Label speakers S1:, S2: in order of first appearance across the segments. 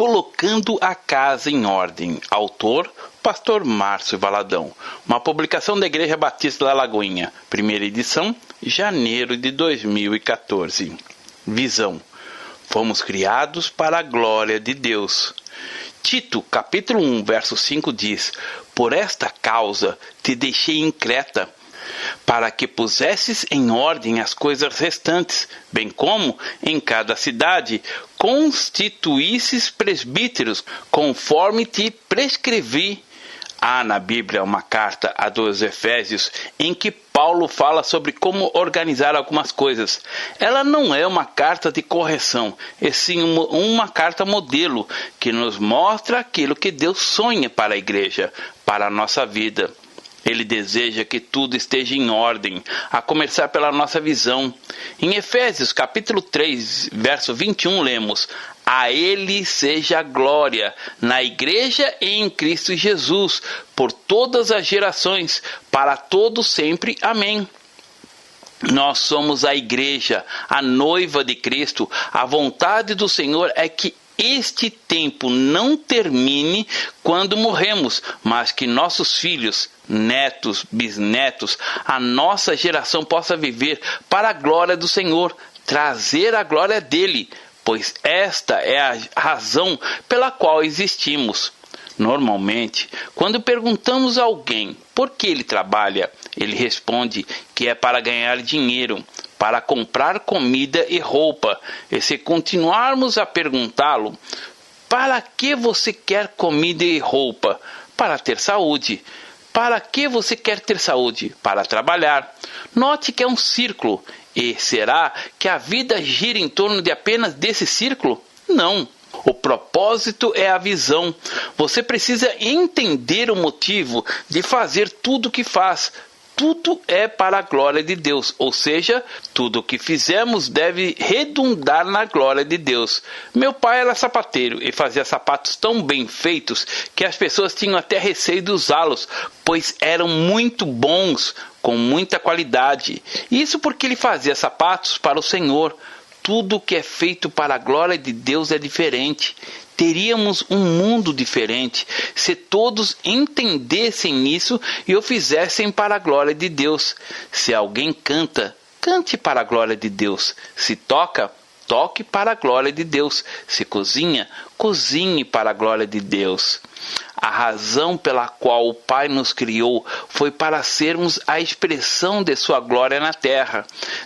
S1: Colocando a Casa em Ordem. Autor, Pastor Márcio Valadão. Uma publicação da Igreja Batista da Lagoinha. Primeira edição, janeiro de 2014. Visão. Fomos criados para a glória de Deus. Tito, capítulo 1, verso 5 diz: Por esta causa te deixei em Creta, para que pusesses em ordem as coisas restantes, bem como, em cada cidade, constituísses presbíteros, conforme te prescrevi. Há na Bíblia uma carta a dos Efésios em que Paulo fala sobre como organizar algumas coisas. Ela não é uma carta de correção, é sim uma carta modelo que nos mostra aquilo que Deus sonha para a igreja, para a nossa vida. Ele deseja que tudo esteja em ordem, a começar pela nossa visão. Em Efésios capítulo 3, verso 21, lemos: A Ele seja a glória, na Igreja e em Cristo Jesus, por todas as gerações, para todos sempre. Amém. Nós somos a Igreja, a noiva de Cristo. A vontade do Senhor é que este tempo não termine quando morremos, mas que nossos filhos, netos, bisnetos, a nossa geração possa viver para a glória do Senhor, trazer a glória dele, pois esta é a razão pela qual existimos. Normalmente, quando perguntamos a alguém por que ele trabalha, ele responde que é para ganhar dinheiro, para comprar comida e roupa. E se continuarmos a perguntá-lo: para que você quer comida e roupa? Para ter saúde. Para que você quer ter saúde? Para trabalhar. Note que é um círculo. E será que a vida gira em torno de apenas desse círculo? Não. O propósito é a visão. Você precisa entender o motivo de fazer tudo o que faz. Tudo é para a glória de Deus, ou seja, tudo o que fizemos deve redundar na glória de Deus. Meu pai era sapateiro e fazia sapatos tão bem feitos que as pessoas tinham até receio de usá-los, pois eram muito bons, com muita qualidade. Isso porque ele fazia sapatos para o Senhor. Tudo que é feito para a glória de Deus é diferente. Teríamos um mundo diferente se todos entendessem isso e o fizessem para a glória de Deus. Se alguém canta, cante para a glória de Deus. Se toca, toque para a glória de Deus. Se cozinha, cozinhe para a glória de Deus. A razão pela qual o Pai nos criou foi para sermos a expressão de sua glória na terra.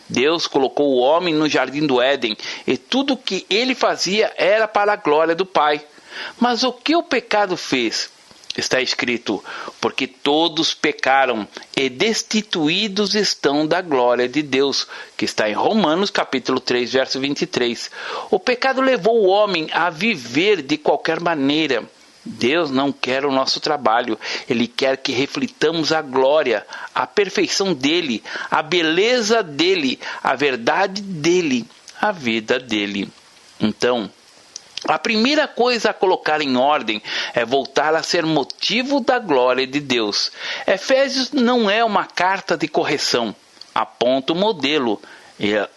S1: Deus colocou o homem no jardim do Éden e tudo o que ele fazia era para a glória do Pai. Mas o que o pecado fez? Está escrito: porque todos pecaram e destituídos estão da glória de Deus, que está em Romanos capítulo 3, verso 23. O pecado levou o homem a viver de qualquer maneira. Deus não quer o nosso trabalho, Ele quer que reflitamos a glória, a perfeição dEle, a beleza dEle, a verdade dEle, a vida dEle. Então, a primeira coisa a colocar em ordem é voltar a ser motivo da glória de Deus. Efésios não é uma carta de correção, aponta o modelo.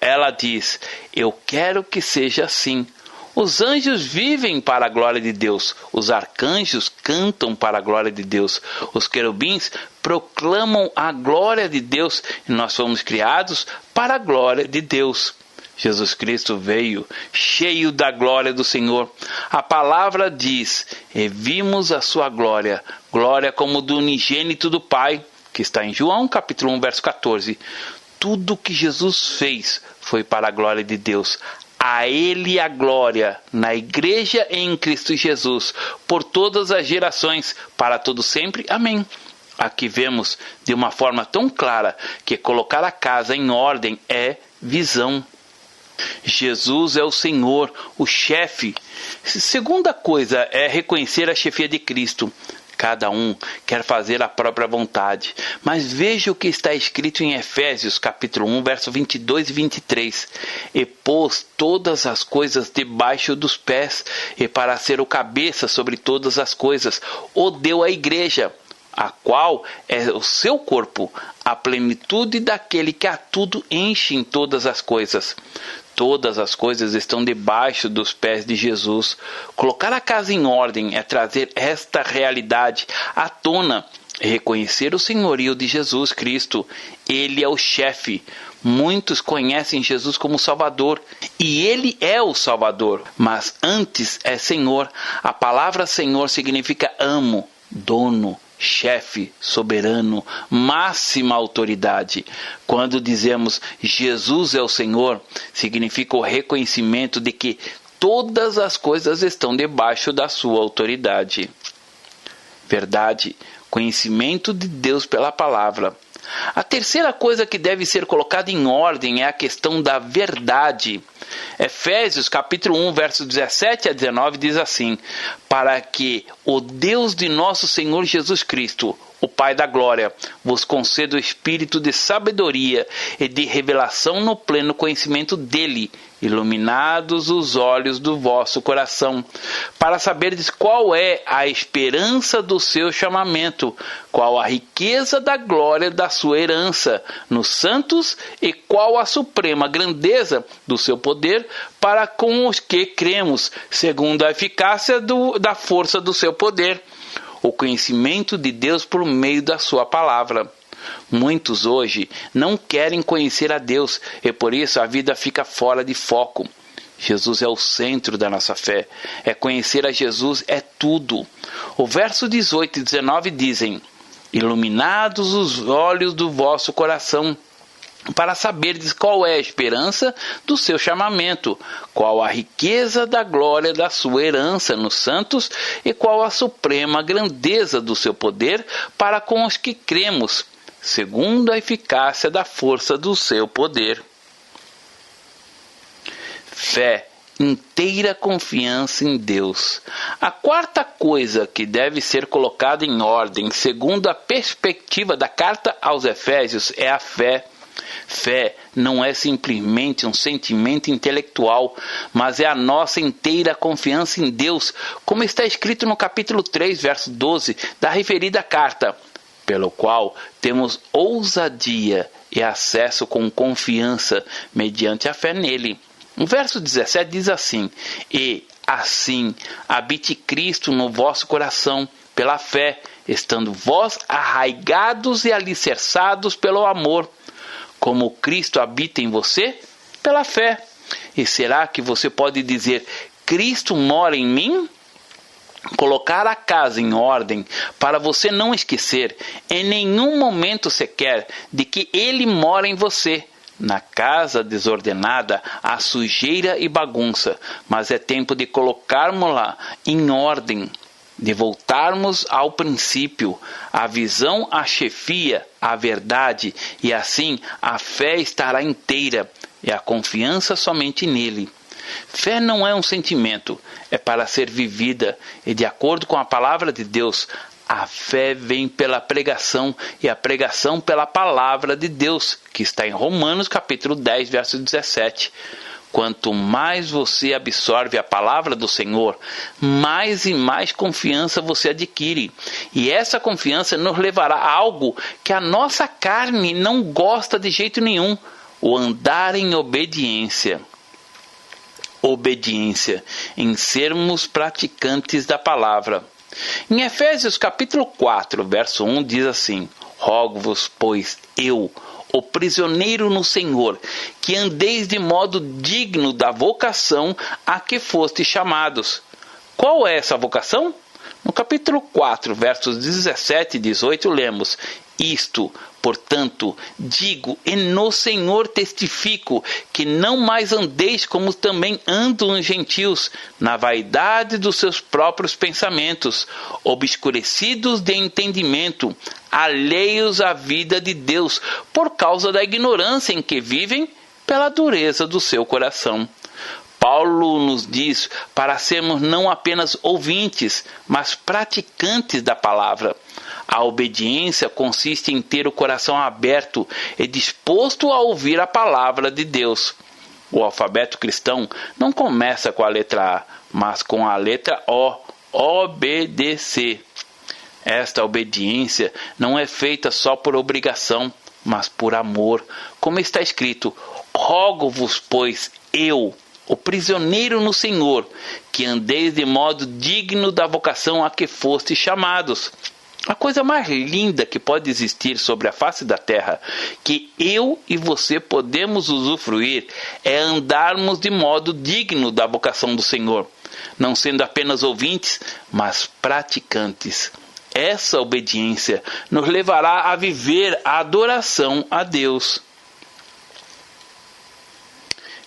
S1: Ela diz: eu quero que seja assim. Os anjos vivem para a glória de Deus. Os arcanjos cantam para a glória de Deus. Os querubins proclamam a glória de Deus. E nós fomos criados para a glória de Deus. Jesus Cristo veio cheio da glória do Senhor. A palavra diz: e vimos a sua glória, glória como do unigênito do Pai, que está em João capítulo 1, verso 14. Tudo que Jesus fez foi para a glória de Deus. A Ele a glória, na Igreja e em Cristo Jesus, por todas as gerações, para todos sempre. Amém. Aqui vemos de uma forma tão clara que colocar a casa em ordem é visão. Jesus é o Senhor, o chefe. Segunda coisa é reconhecer a chefia de Cristo. Cada um quer fazer a própria vontade. Mas veja o que está escrito em Efésios, capítulo 1, verso 22 e 23. E pôs todas as coisas debaixo dos pés, e para ser o cabeça sobre todas as coisas, o deu à igreja, a qual é o seu corpo, a plenitude daquele que a tudo enche em todas as coisas. Todas as coisas estão debaixo dos pés de Jesus. Colocar a casa em ordem é trazer esta realidade à tona, reconhecer o senhorio de Jesus Cristo. Ele é o chefe. Muitos conhecem Jesus como Salvador, e Ele é o Salvador, mas antes é Senhor. A palavra Senhor significa amo, dono, chefe, soberano, máxima autoridade. Quando dizemos Jesus é o Senhor, significa o reconhecimento de que todas as coisas estão debaixo da sua autoridade. Verdade, conhecimento de Deus pela palavra. A terceira coisa que deve ser colocada em ordem é a questão da verdade. Efésios capítulo 1, versos 17 a 19 diz assim: para que o Deus de nosso Senhor Jesus Cristo, o Pai da glória, vos conceda o espírito de sabedoria e de revelação no pleno conhecimento dele, iluminados os olhos do vosso coração, para saberdes qual é a esperança do seu chamamento, qual a riqueza da glória da sua herança nos santos e qual a suprema grandeza do seu poder para com os que cremos, segundo a eficácia da força do seu poder. O conhecimento de Deus por meio da sua palavra. Muitos hoje não querem conhecer a Deus e por isso a vida fica fora de foco. Jesus é o centro da nossa fé. Conhecer a Jesus é tudo. O verso 18 e 19 dizem: iluminados os olhos do vosso coração, para saberdes qual é a esperança do seu chamamento, qual a riqueza da glória da sua herança nos santos e qual a suprema grandeza do seu poder para com os que cremos, segundo a eficácia da força do seu poder. Fé, inteira confiança em Deus. A quarta coisa que deve ser colocada em ordem, segundo a perspectiva da carta aos Efésios, é a fé. Fé não é simplesmente um sentimento intelectual, mas é a nossa inteira confiança em Deus, como está escrito no capítulo 3, verso 12 da referida carta, pelo qual temos ousadia e acesso com confiança mediante a fé nele. O verso 17 diz assim: e assim habite Cristo no vosso coração pela fé, estando vós arraigados e alicerçados pelo amor, como Cristo habita em você pela fé. E será que você pode dizer: Cristo mora em mim? Colocar a casa em ordem para você não esquecer em nenhum momento sequer de que Ele mora em você. Na casa desordenada há sujeira e bagunça, mas é tempo de colocarmos-la em ordem, de voltarmos ao princípio, a visão, a chefia, a verdade, e assim a fé estará inteira e a confiança somente nele. Fé não é um sentimento, é para ser vivida, e de acordo com a palavra de Deus, a fé vem pela pregação e a pregação pela palavra de Deus, que está em Romanos capítulo 10, verso 17. Quanto mais você absorve a palavra do Senhor, mais e mais confiança você adquire. E essa confiança nos levará a algo que a nossa carne não gosta de jeito nenhum: o andar em obediência. Obediência, em sermos praticantes da palavra. Em Efésios capítulo 4, verso 1 diz assim: rogo-vos, pois, eu, o prisioneiro no Senhor, que andeis de modo digno da vocação a que fostes chamados. Qual é essa vocação? No capítulo 4, versos 17 e 18, lemos: isto, portanto, digo e no Senhor testifico, que não mais andeis como também andam os gentios, na vaidade dos seus próprios pensamentos, obscurecidos de entendimento, alheios à vida de Deus, por causa da ignorância em que vivem, pela dureza do seu coração. Paulo nos diz para sermos não apenas ouvintes, mas praticantes da palavra. A obediência consiste em ter o coração aberto e disposto a ouvir a palavra de Deus. O alfabeto cristão não começa com a letra A, mas com a letra O, obedecer. Esta obediência não é feita só por obrigação, mas por amor, como está escrito: Rogo-vos, pois, eu, o prisioneiro no Senhor, que andeis de modo digno da vocação a que fostes chamados. A coisa mais linda que pode existir sobre a face da terra, que eu e você podemos usufruir, é andarmos de modo digno da vocação do Senhor, não sendo apenas ouvintes, mas praticantes. Essa obediência nos levará a viver a adoração a Deus.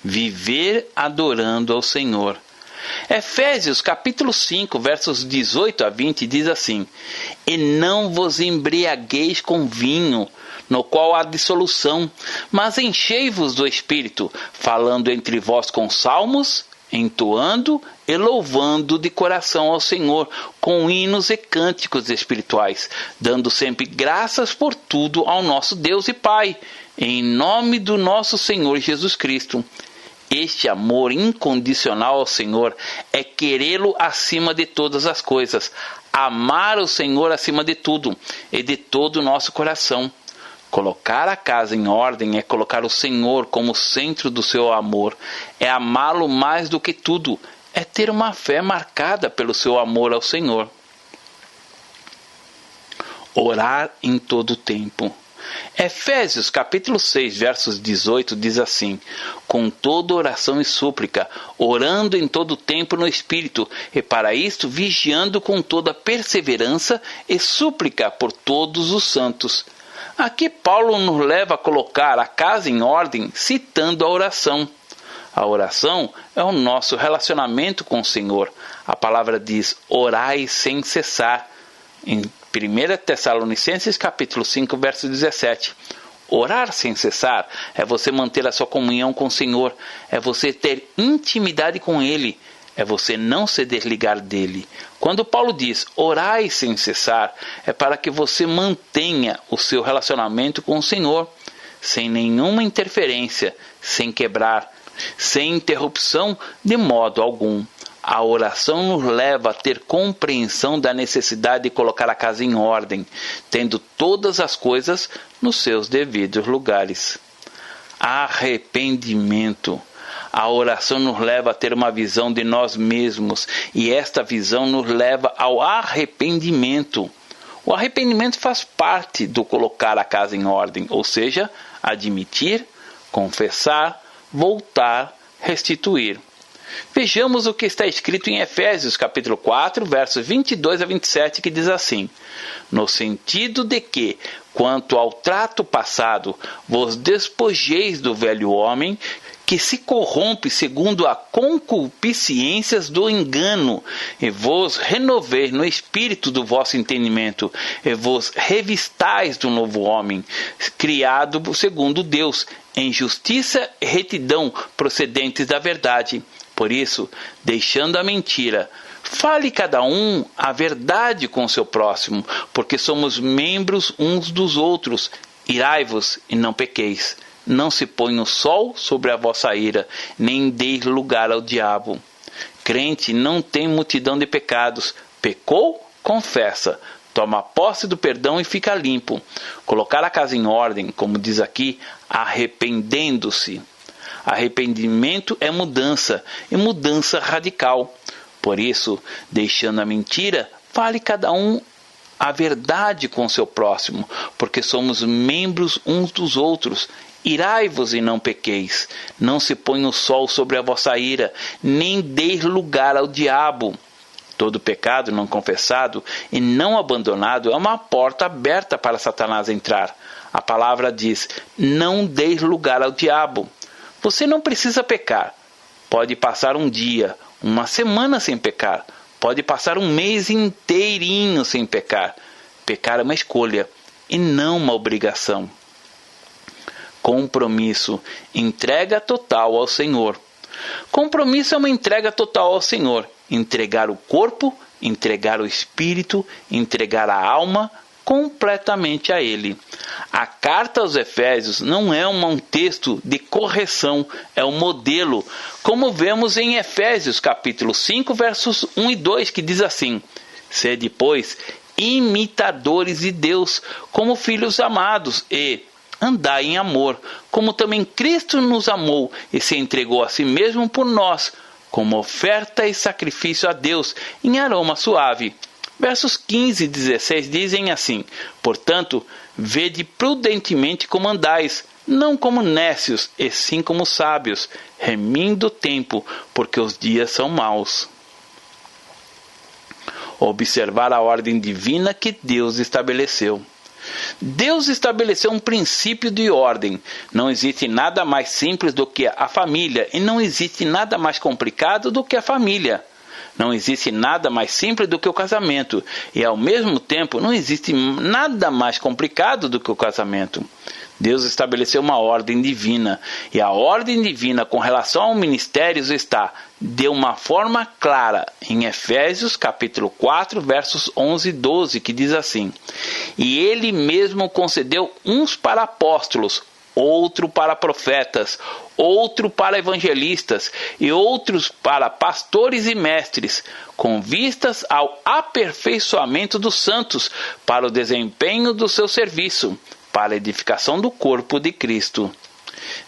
S1: Viver adorando ao Senhor. Efésios capítulo 5, versos 18 a 20 diz assim: E não vos embriagueis com vinho, no qual há dissolução, mas enchei-vos do Espírito, falando entre vós com salmos, entoando e louvando de coração ao Senhor, com hinos e cânticos espirituais, dando sempre graças por tudo ao nosso Deus e Pai, em nome do nosso Senhor Jesus Cristo. Este amor incondicional ao Senhor é querê-lo acima de todas as coisas, amar o Senhor acima de tudo e de todo o nosso coração. Colocar a casa em ordem é colocar o Senhor como centro do seu amor, é amá-lo mais do que tudo, é ter uma fé marcada pelo seu amor ao Senhor. Orar em todo o tempo. Efésios capítulo 6, versos 18 diz assim: Com toda oração e súplica, orando em todo tempo no Espírito, e para isto vigiando com toda perseverança e súplica por todos os santos. Aqui Paulo nos leva a colocar a casa em ordem citando a oração. A oração é o nosso relacionamento com o Senhor. A palavra diz: orai sem cessar. Em 1 Tessalonicenses capítulo 5, verso 17. Orar sem cessar é você manter a sua comunhão com o Senhor, é você ter intimidade com Ele, é você não se desligar dele. Quando Paulo diz orai sem cessar, é para que você mantenha o seu relacionamento com o Senhor, sem nenhuma interferência, sem quebrar, sem interrupção de modo algum. A oração nos leva a ter compreensão da necessidade de colocar a casa em ordem, tendo todas as coisas nos seus devidos lugares. Arrependimento. A oração nos leva a ter uma visão de nós mesmos, e esta visão nos leva ao arrependimento. O arrependimento faz parte do colocar a casa em ordem, ou seja, admitir, confessar, voltar, restituir. Vejamos o que está escrito em Efésios capítulo 4, versos 22 a 27, que diz assim: No sentido de que, quanto ao trato passado, vos despojeis do velho homem, que se corrompe segundo a concupiscências do engano, e vos renoveis no espírito do vosso entendimento, e vos revistais do novo homem, criado segundo Deus, em justiça e retidão procedentes da verdade. Por isso, deixando a mentira, fale cada um a verdade com o seu próximo, porque somos membros uns dos outros. Irai-vos e não pequeis. Não se ponha o sol sobre a vossa ira, nem deis lugar ao diabo. Crente não tem multidão de pecados. Pecou? Confessa. Toma posse do perdão e fica limpo. Colocar a casa em ordem, como diz aqui, arrependendo-se. Arrependimento é mudança, e mudança radical. Por isso, deixando a mentira, fale cada um a verdade com seu próximo, porque somos membros uns dos outros. Irai-vos e não pequeis. Não se ponha o sol sobre a vossa ira, nem deis lugar ao diabo. Todo pecado não confessado e não abandonado é uma porta aberta para Satanás entrar. A palavra diz: não deis lugar ao diabo. Você não precisa pecar. Pode passar um dia, uma semana sem pecar. Pode passar um mês inteirinho sem pecar. Pecar é uma escolha e não uma obrigação. Compromisso, entrega total ao Senhor. Compromisso é uma entrega total ao Senhor. Entregar o corpo, entregar o espírito, entregar a alma completamente a Ele. A carta aos Efésios não é um texto de correção, é um modelo, como vemos em Efésios capítulo 5, versos 1 e 2, que diz assim: Sede, pois, imitadores de Deus, como filhos amados, e, andai em amor, como também Cristo nos amou e se entregou a si mesmo por nós, como oferta e sacrifício a Deus, em aroma suave. Versos 15 e 16 dizem assim: portanto, vede prudentemente como andais, não como nécios, e sim como sábios, remindo o tempo, porque os dias são maus. Observar a ordem divina que Deus estabeleceu. Deus estabeleceu um princípio de ordem. Não existe nada mais simples do que a família e não existe nada mais complicado do que a família. Não existe nada mais simples do que o casamento e, ao mesmo tempo, não existe nada mais complicado do que o casamento. Deus estabeleceu uma ordem divina e a ordem divina com relação ao ministério está de uma forma clara em Efésios capítulo 4, versos 11 e 12, que diz assim: e ele mesmo concedeu uns para apóstolos, outro para profetas, outro para evangelistas e outros para pastores e mestres, com vistas ao aperfeiçoamento dos santos, para o desempenho do seu serviço, para a edificação do corpo de Cristo.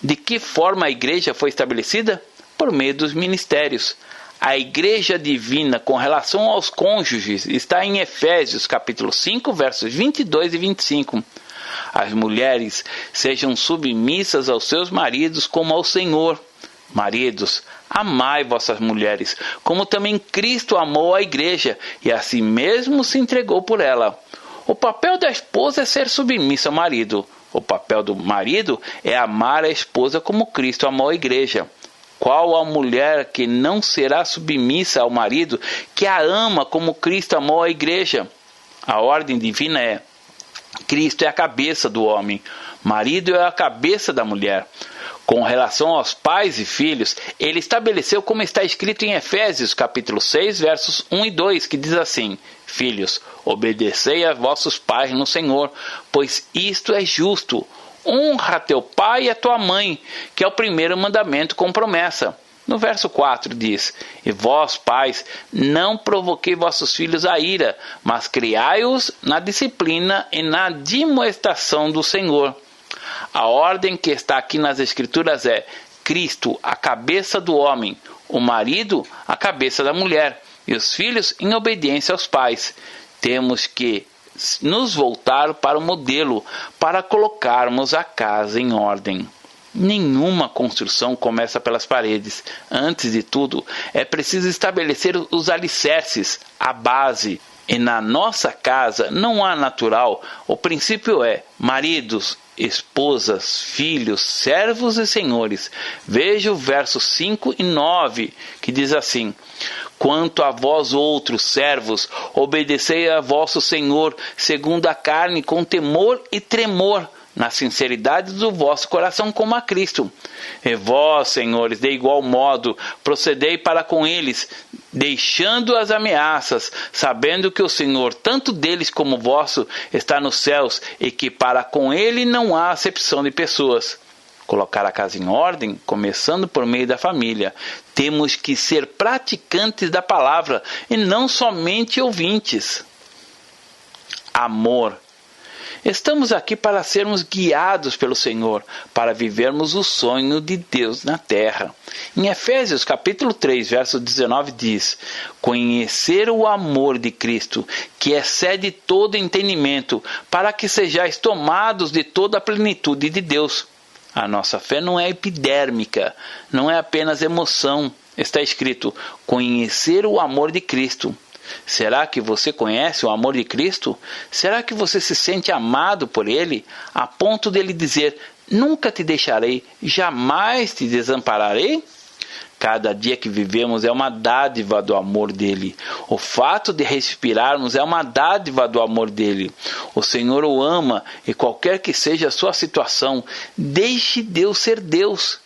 S1: De que forma a igreja foi estabelecida? Por meio dos ministérios. A igreja divina com relação aos cônjuges está em Efésios capítulo 5, versos 22 e 25. As mulheres sejam submissas aos seus maridos como ao Senhor. Maridos, amai vossas mulheres, como também Cristo amou a igreja e a si mesmo se entregou por ela. O papel da esposa é ser submissa ao marido. O papel do marido é amar a esposa como Cristo amou a igreja. Qual a mulher que não será submissa ao marido que a ama como Cristo amou a igreja? A ordem divina é: Cristo é a cabeça do homem, marido é a cabeça da mulher. Com relação aos pais e filhos, ele estabeleceu como está escrito em Efésios capítulo 6, versos 1 e 2, que diz assim: filhos, obedecei a vossos pais no Senhor, pois isto é justo. Honra teu pai e a tua mãe, que é o primeiro mandamento com promessa. No verso 4 diz: e vós, pais, não provoquei vossos filhos a ira, mas criai-os na disciplina e na admoestação do Senhor. A ordem que está aqui nas Escrituras é: Cristo, a cabeça do homem, o marido, a cabeça da mulher, e os filhos em obediência aos pais. Temos que nos voltar para o modelo, para colocarmos a casa em ordem. Nenhuma construção começa pelas paredes. Antes de tudo, é preciso estabelecer os alicerces, a base. E na nossa casa não há natural. O princípio é: maridos, esposas, filhos, servos e senhores. Veja o versos 5 e 9, que diz assim: quanto a vós outros servos, obedecei a vosso Senhor, segundo a carne, com temor e tremor, na sinceridade do vosso coração, como a Cristo. E vós, senhores, de igual modo, procedei para com eles, deixando as ameaças, sabendo que o Senhor, tanto deles como vosso, está nos céus, e que para com ele não há acepção de pessoas. Colocar a casa em ordem, começando por meio da família. Temos que ser praticantes da palavra e não somente ouvintes. Amor. Estamos aqui para sermos guiados pelo Senhor, para vivermos o sonho de Deus na terra. Em Efésios capítulo 3, verso 19 diz: conhecer o amor de Cristo, que excede todo entendimento, para que sejais tomados de toda a plenitude de Deus. A nossa fé não é epidérmica, não é apenas emoção. Está escrito: conhecer o amor de Cristo. Será que você conhece o amor de Cristo? Será que você se sente amado por Ele, a ponto dele dizer: nunca te deixarei, jamais te desampararei? Cada dia que vivemos é uma dádiva do amor dele. O fato de respirarmos é uma dádiva do amor dele. O Senhor o ama e qualquer que seja a sua situação, deixe Deus ser Deus.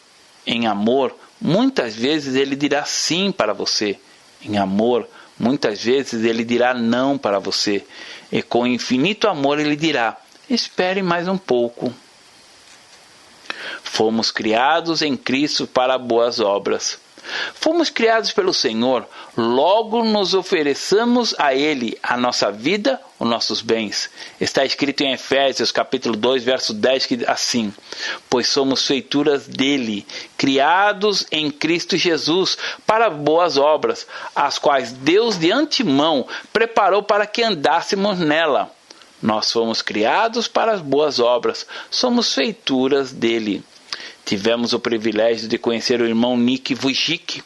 S1: Em amor, muitas vezes ele dirá sim para você. Em amor, muitas vezes ele dirá não para você. E com infinito amor ele dirá: espere mais um pouco. Fomos criados em Cristo para boas obras. Fomos criados pelo Senhor, logo nos ofereçamos a Ele a nossa vida, os nossos bens. Está escrito em Efésios capítulo 2, verso 10, que assim: pois somos feituras dele, criados em Cristo Jesus, para boas obras, as quais Deus de antemão preparou para que andássemos nela. Nós fomos criados para as boas obras, somos feituras dele. Tivemos o privilégio de conhecer o irmão Nick Vujicic,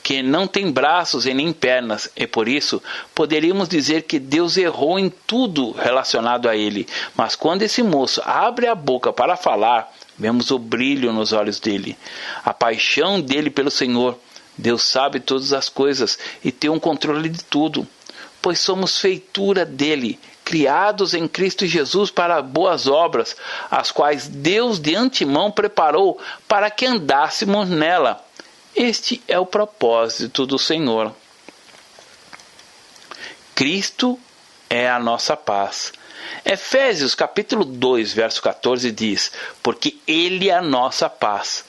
S1: que não tem braços e nem pernas, e por isso poderíamos dizer que Deus errou em tudo relacionado a ele. Mas quando esse moço abre a boca para falar, vemos o brilho nos olhos dele, a paixão dele pelo Senhor. Deus sabe todas as coisas e tem um controle de tudo, pois somos feitura dele, criados em Cristo Jesus para boas obras, as quais Deus de antemão preparou para que andássemos nela. Este é o propósito do Senhor. Cristo é a nossa paz. Efésios capítulo 2, verso 14 diz: porque Ele é a nossa paz.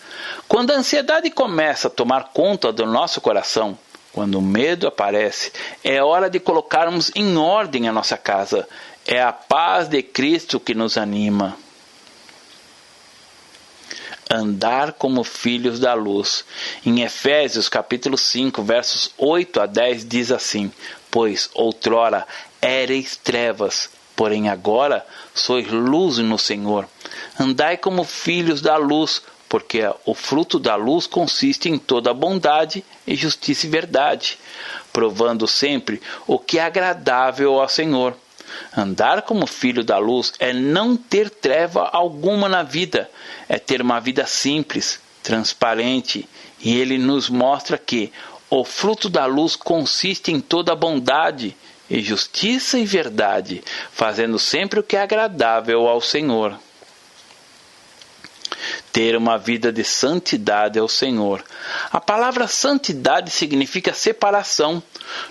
S1: Quando a ansiedade começa a tomar conta do nosso coração, quando o medo aparece, é hora de colocarmos em ordem a nossa casa. É a paz de Cristo que nos anima. Andar como filhos da luz. Em Efésios capítulo 5, versos 8 a 10 diz assim: pois outrora éreis trevas, porém agora sois luz no Senhor. Andai como filhos da luz, porque o fruto da luz consiste em toda bondade e justiça e verdade, provando sempre o que é agradável ao Senhor. Andar como filho da luz é não ter treva alguma na vida, é ter uma vida simples, transparente, e ele nos mostra que o fruto da luz consiste em toda bondade e justiça e verdade, fazendo sempre o que é agradável ao Senhor. Ter uma vida de santidade ao Senhor. A palavra santidade significa separação.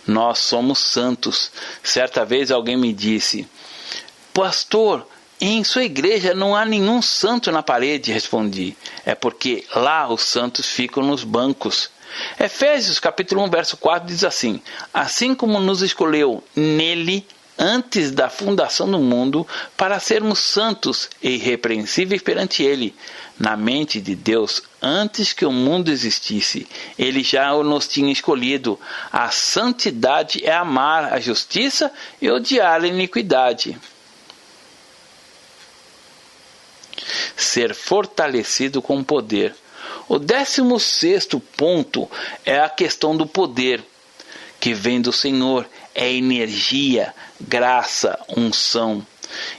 S1: Nós somos santos. Certa vez alguém me disse: pastor, em sua igreja não há nenhum santo na parede. Respondi: é porque lá os santos ficam nos bancos. Efésios capítulo 1, verso 4 diz assim: assim como nos escolheu nele antes da fundação do mundo, para sermos santos e irrepreensíveis perante Ele. Na mente de Deus, antes que o mundo existisse, Ele já nos tinha escolhido. A santidade é amar a justiça e odiar a iniquidade. Ser fortalecido com poder. O 16º ponto é a questão do poder, que vem do Senhor. É energia, graça, unção.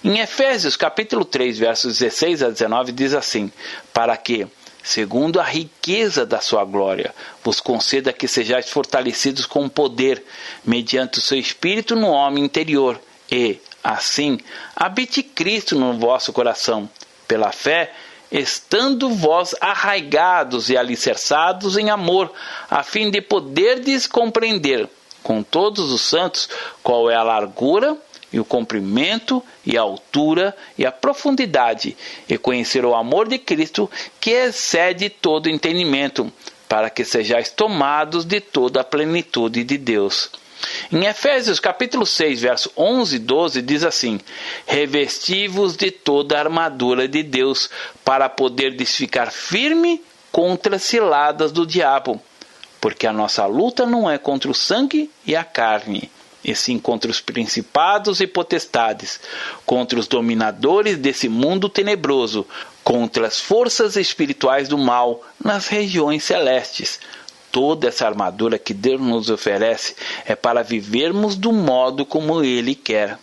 S1: Em Efésios capítulo 3, versos 16 a 19, diz assim: para que, segundo a riqueza da sua glória, vos conceda que sejais fortalecidos com poder, mediante o seu Espírito no homem interior, e, assim, habite Cristo no vosso coração, pela fé, estando vós arraigados e alicerçados em amor, a fim de poderdes compreender com todos os santos qual é a largura e o comprimento e a altura e a profundidade, e conhecer o amor de Cristo que excede todo entendimento, para que sejais tomados de toda a plenitude de Deus. Em Efésios capítulo 6, verso 11 e 12 diz assim: revesti-vos de toda a armadura de Deus, para poderdes ficar firme contra as ciladas do diabo. Porque a nossa luta não é contra o sangue e a carne, e sim contra os principados e potestades, contra os dominadores desse mundo tenebroso, contra as forças espirituais do mal nas regiões celestes. Toda essa armadura que Deus nos oferece é para vivermos do modo como Ele quer.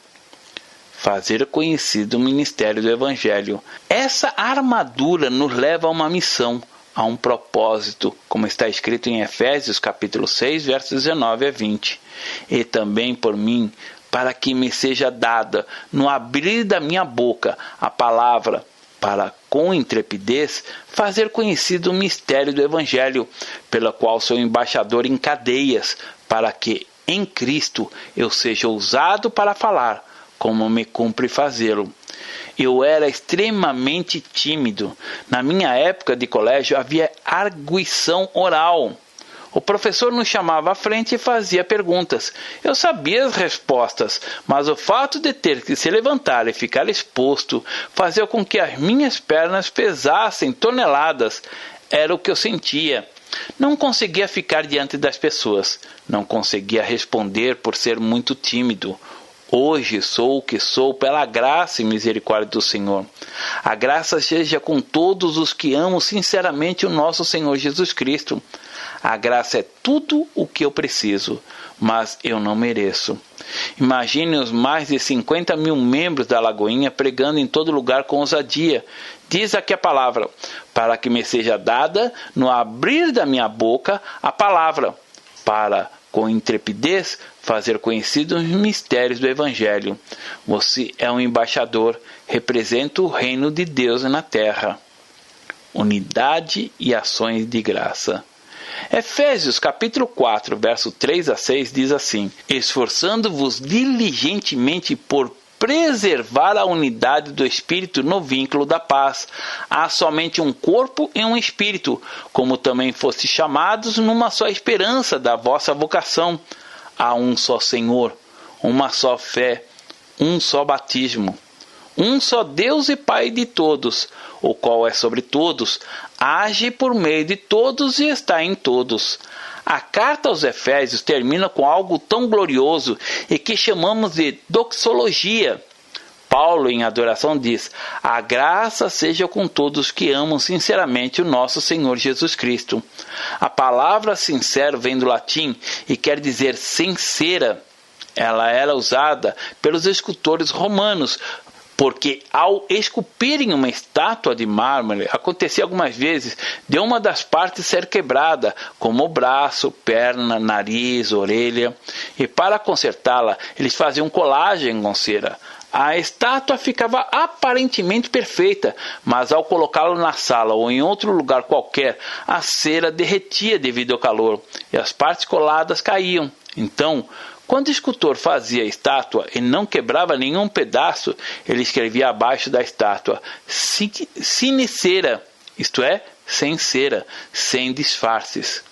S1: Fazer conhecido o ministério do Evangelho. Essa armadura nos leva a uma missão, a um propósito, como está escrito em Efésios capítulo 6, versos 19 a 20. E também por mim, para que me seja dada, no abrir da minha boca, a palavra, para, com intrepidez, fazer conhecido o mistério do Evangelho, pela qual sou embaixador em cadeias, para que, em Cristo, eu seja ousado para falar, como me cumpre fazê-lo. Eu era extremamente tímido. Na minha época de colégio havia arguição oral. O professor nos chamava à frente e fazia perguntas. Eu sabia as respostas, mas o fato de ter que se levantar e ficar exposto fazia com que as minhas pernas pesassem toneladas. Era o que eu sentia. Não conseguia ficar diante das pessoas. Não conseguia responder por ser muito tímido. Hoje sou o que sou pela graça e misericórdia do Senhor. A graça seja com todos os que amam sinceramente o nosso Senhor Jesus Cristo. A graça é tudo o que eu preciso, mas eu não mereço. Imagine os mais de 50 mil membros da Lagoinha pregando em todo lugar com ousadia. Diz aqui a palavra, para que me seja dada no abrir da minha boca a palavra, para, com intrepidez, fazer conhecidos os mistérios do Evangelho. Você é um embaixador, representa o reino de Deus na terra. Unidade e ações de graça. Efésios capítulo 4, verso 3 a 6 diz assim: esforçando-vos diligentemente por preservar a unidade do Espírito no vínculo da paz. Há somente um corpo e um Espírito, como também fostes chamados numa só esperança da vossa vocação. Há um só Senhor, uma só fé, um só batismo. Um só Deus e Pai de todos, o qual é sobre todos, age por meio de todos e está em todos. A carta aos Efésios termina com algo tão glorioso e que chamamos de doxologia. Paulo, em adoração, diz: a graça seja com todos que amam sinceramente o nosso Senhor Jesus Cristo. A palavra sincero vem do latim e quer dizer sincera. Ela era usada pelos escultores romanos, porque ao esculpirem uma estátua de mármore, acontecia algumas vezes de uma das partes ser quebrada, como o braço, perna, nariz, orelha, e para consertá-la, eles faziam colagem com cera. A estátua ficava aparentemente perfeita, mas ao colocá-la na sala ou em outro lugar qualquer, a cera derretia devido ao calor, e as partes coladas caíam. Então, quando o escultor fazia a estátua e não quebrava nenhum pedaço, ele escrevia abaixo da estátua: sine cera, isto é, sem cera, sem disfarces.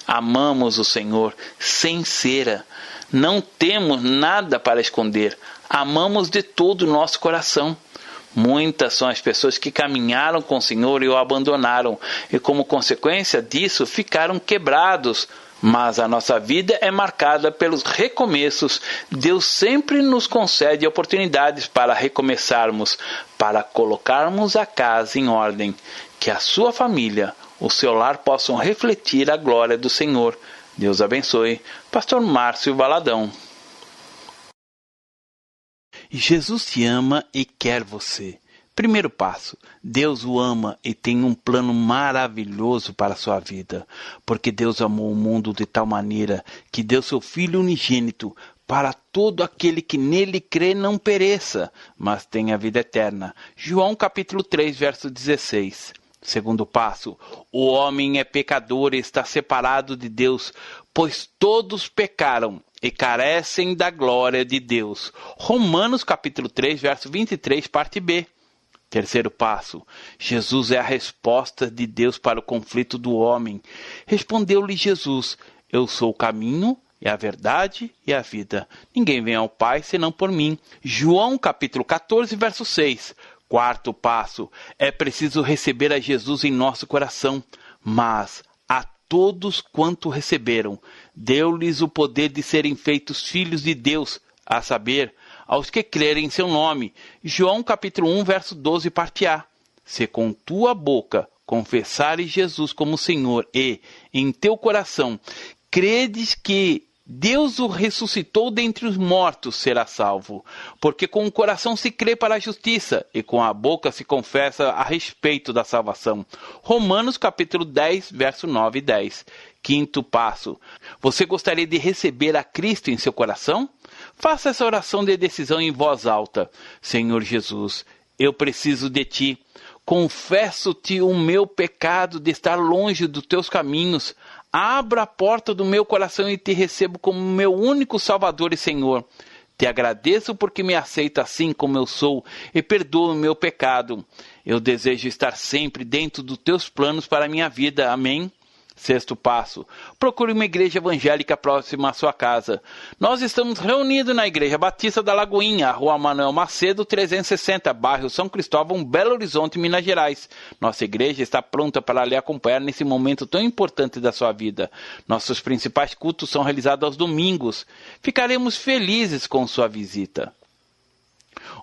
S1: Amamos o Senhor sem cera. Não temos nada para esconder. Amamos de todo o nosso coração. Muitas são as pessoas que caminharam com o Senhor e o abandonaram, e como consequência disso ficaram quebrados. Mas a nossa vida é marcada pelos recomeços. Deus sempre nos concede oportunidades para recomeçarmos, para colocarmos a casa em ordem, que a sua família, o seu lar possam refletir a glória do Senhor. Deus abençoe. Pastor Márcio Valadão. Jesus te ama e quer você. Primeiro passo, Deus o ama e tem um plano maravilhoso para a sua vida, porque Deus amou o mundo de tal maneira que deu seu Filho unigênito para todo aquele que nele crê não pereça, mas tenha vida eterna. João capítulo 3, verso 16. Segundo passo, o homem é pecador e está separado de Deus, pois todos pecaram e carecem da glória de Deus. Romanos capítulo 3, verso 23, parte B. Terceiro passo, Jesus é a resposta de Deus para o conflito do homem. Respondeu-lhe Jesus: eu sou o caminho e a verdade e a vida. Ninguém vem ao Pai senão por mim. João capítulo 14, verso 6. Quarto passo, é preciso receber a Jesus em nosso coração, mas a todos quanto receberam, deu-lhes o poder de serem feitos filhos de Deus, a saber, aos que crerem em seu nome. João capítulo 1, verso 12, parte A. Se com tua boca confessares Jesus como Senhor e, em teu coração, credes que Deus o ressuscitou dentre os mortos, será salvo. Porque com o coração se crê para a justiça e com a boca se confessa a respeito da salvação. Romanos capítulo 10, verso 9 e 10. Quinto passo. Você gostaria de receber a Cristo em seu coração? Faça essa oração de decisão em voz alta. Senhor Jesus, eu preciso de Ti. Confesso-te o meu pecado de estar longe dos Teus caminhos. Abra a porta do meu coração e Te recebo como meu único Salvador e Senhor. Te agradeço porque me aceita assim como eu sou e perdoa o meu pecado. Eu desejo estar sempre dentro dos Teus planos para a minha vida. Amém. Sexto passo, procure uma igreja evangélica próxima à sua casa. Nós estamos reunidos na Igreja Batista da Lagoinha, Rua Manuel Macedo, 360, bairro São Cristóvão, Belo Horizonte, Minas Gerais. Nossa igreja está pronta para lhe acompanhar nesse momento tão importante da sua vida. Nossos principais cultos são realizados aos domingos. Ficaremos felizes com sua visita.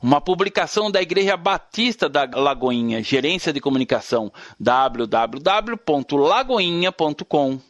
S1: Uma publicação da Igreja Batista da Lagoinha, Gerência de Comunicação, www.lagoinha.com.